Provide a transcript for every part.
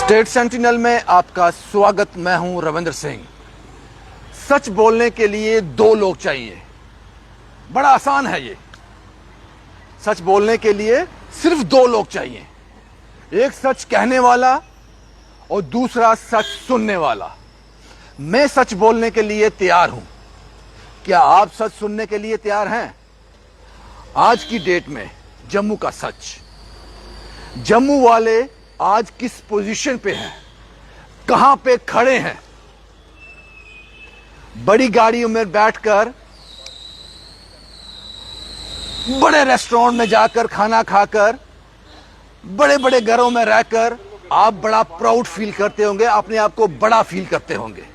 State sentinel में आपका स्वागत। मैं हूं रविंद्र सिंह। सच बोलने के लिए दो लोग चाहिए। बड़ा आसान है ये। सच बोलने के लिए सिर्फ दो लोग चाहिए, एक सच कहने वाला और दूसरा सच सुनने वाला। मैं सच बोलने के लिए तैयार हूं। क्या आप सच सुनने के लिए तैयार हैं? आज की डेट में जम्मू का सच, जम्मू वाले आज किस पोजीशन पे हैं, कहां पे खड़े हैं। बड़ी गाड़ियों में बैठकर, बड़े रेस्टोरेंट में जाकर खाना खाकर, बड़े बड़े घरों में रहकर आप बड़ा प्राउड फील करते होंगे, अपने आप को बड़ा फील करते होंगे।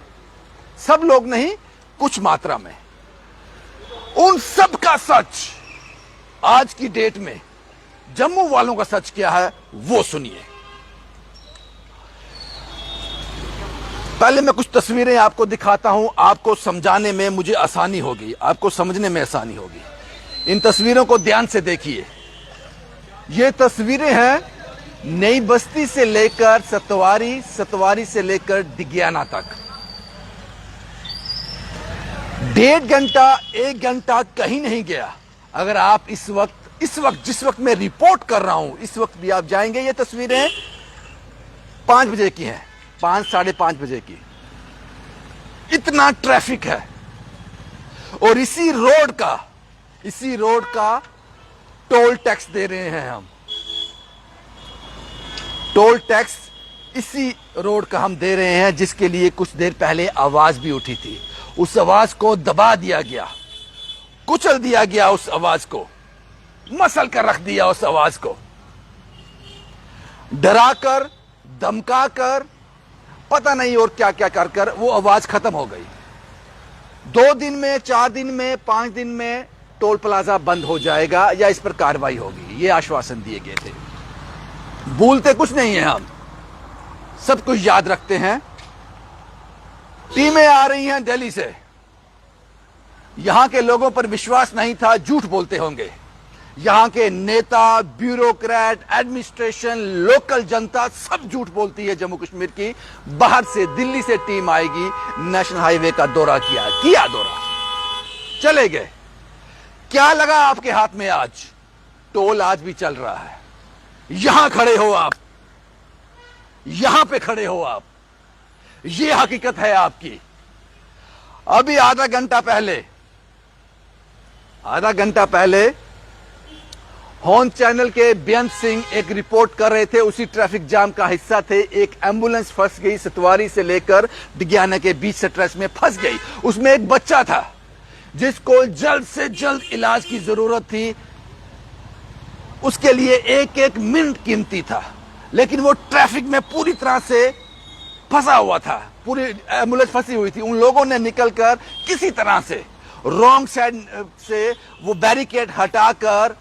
सब लोग नहीं, कुछ मात्रा में। उन सब का सच आज की डेट में जम्मू वालों का सच क्या है वो सुनिए। पहले मैं कुछ तस्वीरें आपको दिखाता हूं, आपको समझाने में मुझे आसानी होगी, आपको समझने में आसानी होगी। इन तस्वीरों को ध्यान से देखिए। ये तस्वीरें हैं नई बस्ती से लेकर सतवारी, सतवारी से लेकर डिगियाना तक। 1.5 घंटा 1 घंटा कहीं नहीं गया। अगर आप इस वक्त जिस वक्त मैं रिपोर्ट कर रहा हूं, इस वक्त भी आप जाएंगे। ये तस्वीरें 5 बजे की हैं, 5 साढ़े 5 बजे की। इतना ट्रैफिक है और इसी रोड का टोल टैक्स दे रहे हैं हम। टोल टैक्स इसी रोड का हम दे रहे हैं, जिसके लिए कुछ देर पहले आवाज भी उठी थी। उस आवाज को दबा दिया गया, कुचल दिया गया, उस आवाज को मसल कर रख दिया। उस आवाज को डराकर, धमकाकर, पता नहीं और क्या क्या कर कर वो आवाज खत्म हो गई। 2 दिन में, 4 दिन में, 5 दिन में टोल प्लाजा बंद हो जाएगा या इस पर कार्रवाई होगी, ये आश्वासन दिए गए थे। भूलते कुछ नहीं है हम, सब कुछ याद रखते हैं। टीमें आ रही हैं दिल्ली से। यहां के लोगों पर विश्वास नहीं था, झूठ बोलते होंगे। यहां के नेता, ब्यूरोक्रेट, एडमिनिस्ट्रेशन, लोकल जनता सब झूठ बोलती है जम्मू कश्मीर की। बाहर से, दिल्ली से टीम आएगी, नेशनल हाईवे का दौरा किया दौरा, चले गए। क्या लगा आपके हाथ में? आज टोल आज भी चल रहा है। यहां खड़े हो आप, यहां पे खड़े हो आप। ये हकीकत है आपकी। अभी आधा घंटा पहले हॉर्न चैनल के बेअंत सिंह एक रिपोर्ट कर रहे थे, उसी ट्रैफिक जाम का हिस्सा थे। एक एम्बुलेंस फंस गई, सतवारी से लेकर डिगियाना के बीच से ट्रैक में फंस गई। उसमें एक बच्चा था जिसको जल्द से जल्द इलाज की जरूरत थी। उसके लिए एक एक मिनट कीमती था, लेकिन वो ट्रैफिक में पूरी तरह से फंसा हुआ था। पूरी एम्बुलेंस फंसी हुई थी। उन लोगों ने निकलकर किसी तरह से रॉन्ग साइड से वो बैरिकेड हटाकर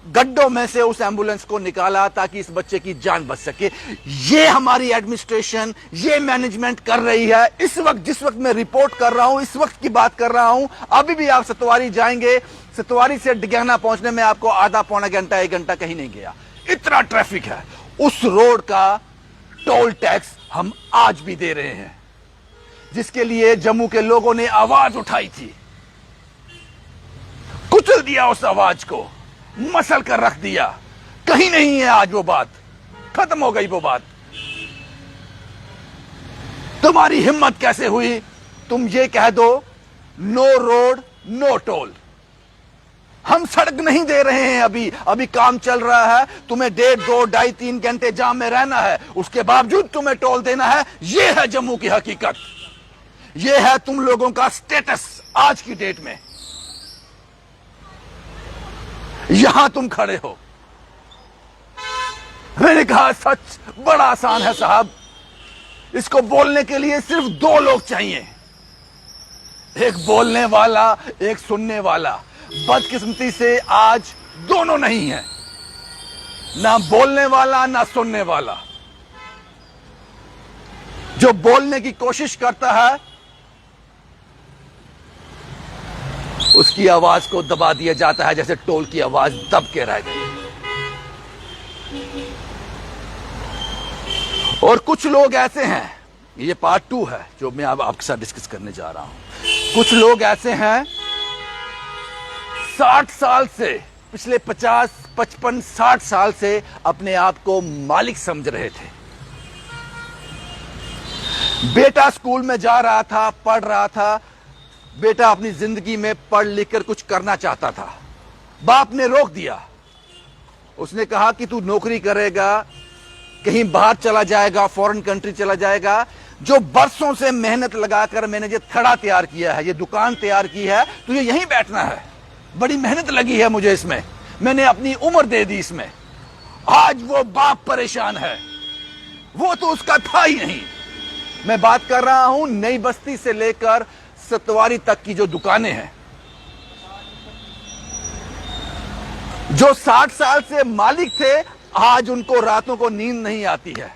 गड्ढों में से उस एम्बुलेंस को निकाला ताकि इस बच्चे की जान बच सके। ये हमारी एडमिनिस्ट्रेशन, ये मैनेजमेंट कर रही है। इस वक्त जिस वक्त मैं रिपोर्ट कर रहा हूं, इस वक्त की बात कर रहा हूं। अभी भी आप सतवारी जाएंगे, सतवारी से डिगियाना पहुंचने में आपको आधा पौना घंटा, 1 घंटा कहीं नहीं गया। इतना ट्रैफिक है। उस रोड का टोल टैक्स हम आज भी दे रहे हैं, जिसके लिए जम्मू के लोगों ने आवाज उठाई थी। कुचल दिया उस आवाज को, मसल कर रख दिया। कहीं नहीं है आज वो बात, खत्म हो गई वो बात। तुम्हारी हिम्मत कैसे हुई तुम ये कह दो नो रोड नो टोल। हम सड़क नहीं दे रहे हैं। अभी काम चल रहा है। तुम्हें 1.5, 2, 2.5, 3 घंटे जाम में रहना है, उसके बावजूद तुम्हें टोल देना है। यह है जम्मू की हकीकत, यह है तुम लोगों का स्टेटस आज की डेट में। यहां तुम खड़े हो। मैंने कहा सच बड़ा आसान है साहब। इसको बोलने के लिए सिर्फ 2 लोग चाहिए, एक बोलने वाला, एक सुनने वाला। बदकिस्मती से आज दोनों नहीं है, ना बोलने वाला ना सुनने वाला। जो बोलने की कोशिश करता है उसकी आवाज को दबा दिया जाता है, जैसे टोल की आवाज दब के रह गई। और कुछ लोग ऐसे हैं, ये पार्ट 2 है जो मैं अब आपके साथ डिस्कस करने जा रहा हूं। कुछ लोग ऐसे हैं 60 साल से, पिछले 50, 55, 60 साल से अपने आप को मालिक समझ रहे थे। बेटा स्कूल में जा रहा था, पढ़ रहा था, बेटा अपनी जिंदगी में पढ़ लिख कर कुछ करना चाहता था। बाप ने रोक दिया। उसने कहा कि तू नौकरी करेगा, कहीं बाहर चला जाएगा, फॉरेन कंट्री चला जाएगा। जो बरसों से मेहनत लगाकर मैंने ये थड़ा तैयार किया है, ये दुकान तैयार की है, तुझे यहीं बैठना है। बड़ी मेहनत लगी है मुझे इसमें, मैंने अपनी उम्र दे दी इसमें। आज वो बाप परेशान है, वो तो उसका था ही नहीं। मैं बात कर रहा हूं नई बस्ती से लेकर सतवारी तक की जो दुकानें हैं। जो 60 साल से मालिक थे, आज उनको रातों को नींद नहीं आती है,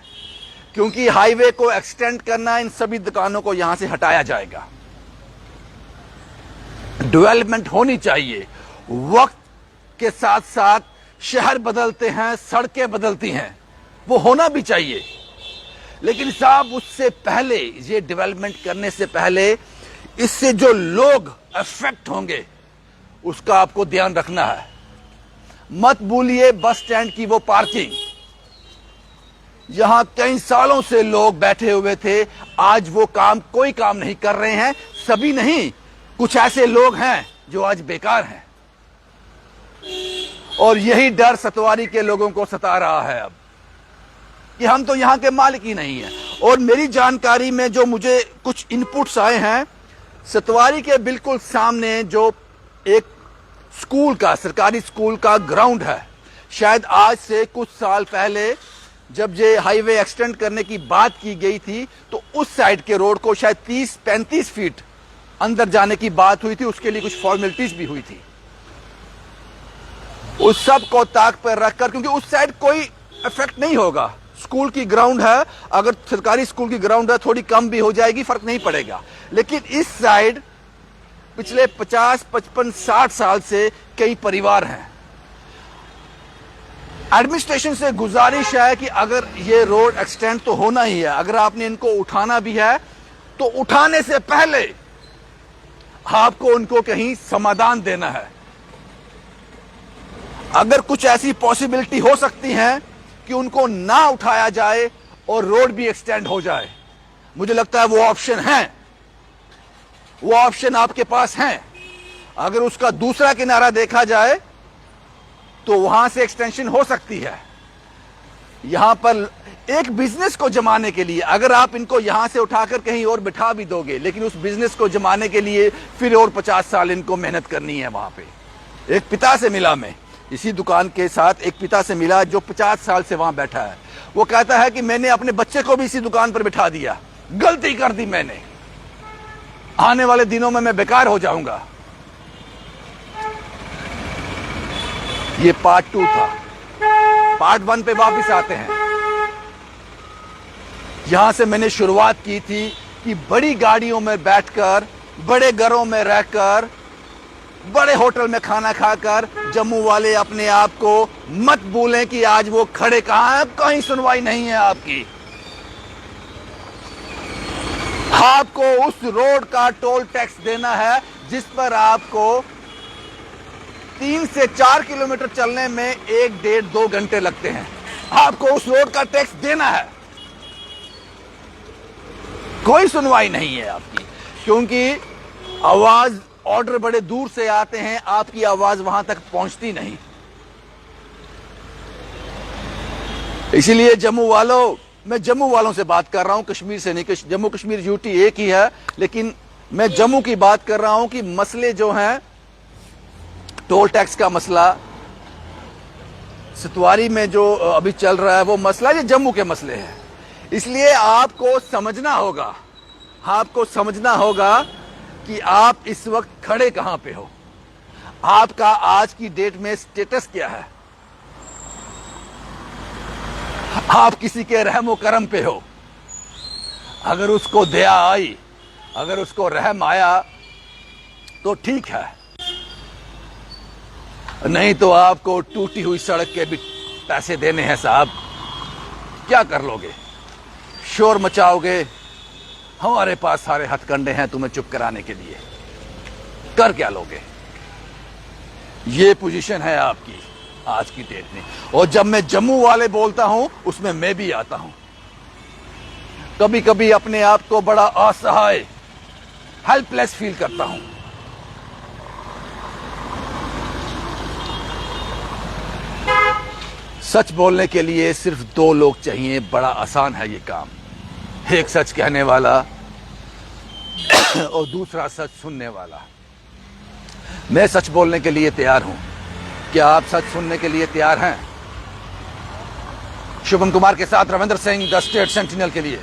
क्योंकि हाईवे को एक्सटेंड करना, इन सभी दुकानों को यहां से हटाया जाएगा। डेवलपमेंट होनी चाहिए। वक्त के साथ साथ शहर बदलते हैं, सड़कें बदलती हैं, वो होना भी चाहिए। लेकिन साहब, उससे पहले, ये डेवलपमेंट करने से पहले, इससे जो लोग अफेक्ट होंगे उसका आपको ध्यान रखना है। मत भूलिए बस स्टैंड की वो पार्किंग, यहां कई सालों से लोग बैठे हुए थे, आज वो काम, कोई काम नहीं कर रहे हैं। सभी नहीं, कुछ ऐसे लोग हैं जो आज बेकार हैं, और यही डर सतवारी के लोगों को सता रहा है अब, कि हम तो यहां के मालिक ही नहीं हैं। और मेरी जानकारी में जो मुझे कुछ इनपुट्स आए हैं, सतवारी के बिल्कुल सामने जो एक स्कूल का, सरकारी स्कूल का ग्राउंड है, शायद आज से कुछ साल पहले जब ये हाईवे एक्सटेंड करने की बात की गई थी, तो उस साइड के रोड को शायद 30-35 फीट अंदर जाने की बात हुई थी। उसके लिए कुछ फॉर्मेलिटीज भी हुई थी। उस सब को ताक पर रखकर, क्योंकि उस साइड कोई इफेक्ट नहीं होगा, स्कूल की ग्राउंड है, अगर सरकारी स्कूल की ग्राउंड है, थोड़ी कम भी हो जाएगी, फर्क नहीं पड़ेगा। लेकिन इस साइड पिछले 50, 55, 60 साल से कई परिवार हैं। एडमिनिस्ट्रेशन से गुजारिश है कि अगर ये रोड एक्सटेंड तो होना ही है, अगर आपने इनको उठाना भी है तो उठाने से पहले आपको उनको कहीं समाधान देना है। अगर कुछ ऐसी पॉसिबिलिटी हो सकती है कि उनको ना उठाया जाए और रोड भी एक्सटेंड हो जाए, मुझे लगता है वो ऑप्शन है, वो ऑप्शन आपके पास है। अगर उसका दूसरा किनारा देखा जाए तो वहां से एक्सटेंशन हो सकती है। यहां पर एक बिजनेस को जमाने के लिए, अगर आप इनको यहां से उठाकर कहीं और बिठा भी दोगे, लेकिन उस बिजनेस को जमाने के लिए फिर और 50 साल इनको मेहनत करनी है। वहां पे एक पिता से मिला मैं, इसी दुकान के साथ एक पिता से मिला जो 50 साल से वहां बैठा है। वो कहता है कि मैंने अपने बच्चे को भी इसी दुकान पर बिठा दिया, गलती कर दी मैंने, आने वाले दिनों में मैं बेकार हो जाऊंगा। ये पार्ट 2 था। पार्ट 1 पे वापस आते हैं। यहां से मैंने शुरुआत की थी कि बड़ी गाड़ियों में बैठकर, बड़े घरों में रहकर, बड़े होटल में खाना खाकर जम्मू वाले अपने आप को मत भूलें कि आज वो खड़े कहां हैं, कहीं सुनवाई नहीं है आपकी। आपको उस रोड का टोल टैक्स देना है जिस पर आपको 3 से 4 किलोमीटर चलने में 1, 1.5, 2 घंटे लगते हैं। आपको उस रोड का टैक्स देना है। कोई सुनवाई नहीं है आपकी, क्योंकि आवाज, ऑर्डर बड़े दूर से आते हैं, आपकी आवाज वहां तक पहुंचती नहीं। इसीलिए जम्मू वालों, मैं जम्मू वालों से बात कर रहा हूं, कश्मीर से नहीं। जम्मू कश्मीर यूटी एक ही है, लेकिन मैं जम्मू की बात कर रहा हूं कि मसले जो हैं, टोल टैक्स का मसला, सतवारी में जो अभी चल रहा है वो मसला, ये जम्मू के मसले हैं। इसलिए आपको समझना होगा, आपको समझना होगा कि आप इस वक्त खड़े कहां पे हो, आपका आज की डेट में स्टेटस क्या है, आप किसी के रहमो करम पे हो। अगर उसको दया आई, अगर उसको रहम आया तो ठीक है, नहीं तो आपको टूटी हुई सड़क के भी पैसे देने हैं साहब, क्या कर लोगे। शोर मचाओगे, हमारे पास सारे हथकंडे हैं तुम्हें चुप कराने के लिए। कर क्या लोगे? ये पोजीशन है आपकी आज की डेट में। और जब मैं जम्मू वाले बोलता हूं उसमें मैं भी आता हूं। कभी कभी अपने आप को बड़ा असहाय, हेल्पलेस फील करता हूं। सच बोलने के लिए सिर्फ 2 लोग चाहिए। बड़ा आसान है ये काम। एक सच कहने वाला और दूसरा सच सुनने वाला। मैं सच बोलने के लिए तैयार हूं। क्या आप सच सुनने के लिए तैयार हैं? शुभम कुमार के साथ Ravindra Singh, the state sentinel के लिए।